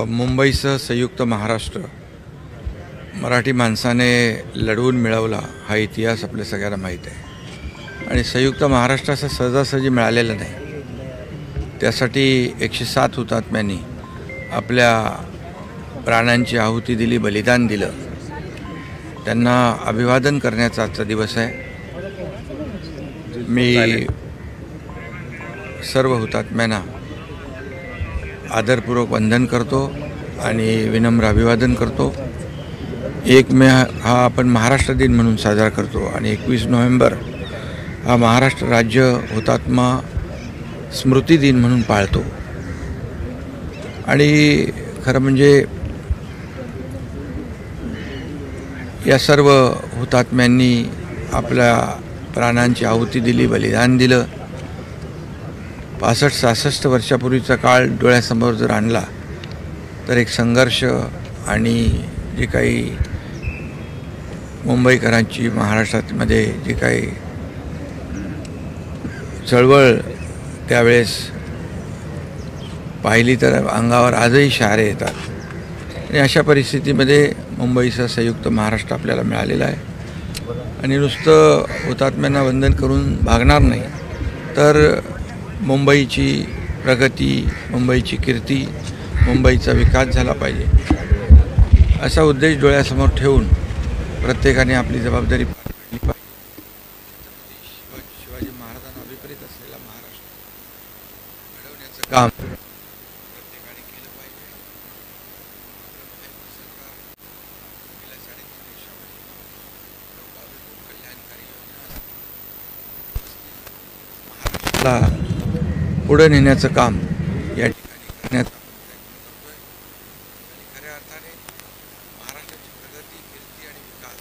मुंबईसह संयुक्त महाराष्ट्र मराठी माणसाने लढवून मिळवला हा इतिहास आपल्या सगळ्यांना माहीत आहे आणि संयुक्त महाराष्ट्र असं सहजासहजी मिळालेलं नाही। त्यासाठी 107 हुतात्म्यांनी आपल्या प्राणांची आहुती दिली, बलिदान दिलं। त्यांना अभिवादन करण्याचा आजचा दिवस आहे। मी सर्व हुतात्म्यांना आदरपूर्वक वंदन करतो आणि विनम्र अभिवादन करतो। 1 मे हा आपण महाराष्ट्र दिन म्हणून साजरा करतो आणि 21 नोव्हेंबर हा महाराष्ट्र राज्य हुतात्मा स्मृती दिन म्हणून पाळतो। आणि खरं म्हणजे या सर्व हुतात्म्यांनी आपल्या प्राणांची आहुती दिली, बलिदान दिलं। 65-66 वर्षापूर्वीचा काळ डोळ्यासमोर जर आणला तर एक संघर्ष आणि जे काही मुंबईकरांची महाराष्ट्रामध्ये जी काही चळवळ त्यावेळेस पाहिली तर अंगावर आजही शहारे येतात। आणि अशा परिस्थितीमध्ये मुंबईचा संयुक्त महाराष्ट्र आपल्याला मिळालेला आहे आणि नुसतं हुतात्म्यांना वंदन करून भागणार नाही, तर मुंबईची प्रगती, मुंबईची कीर्ती, मुंबईचा विकास झाला पाहिजे असा उद्देश डोळ्यासमोर ठेवून प्रत्येकाने आपली जबाबदारी पार पाडली पाहिजे। शिवाजी महाराजांना विपरीत असलेला महाराष्ट्र घडवण्याचं काम प्रत्येकाने केलं पाहिजे। महाराष्ट्राला पुढे नेण्याचं काम या ठिकाणी करण्यात करतोय आणि खऱ्या अर्थाने महाराष्ट्राची प्रगती, कीर्ती आणि विकास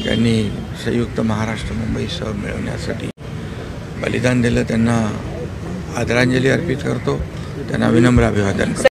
ज्यांनी संयुक्त महाराष्ट्र मुंबईसह मिळवण्यासाठी बलिदान दिलं त्यांना आदरांजली अर्पित करतो, त्यांना विनम्र अभिवादन करतो।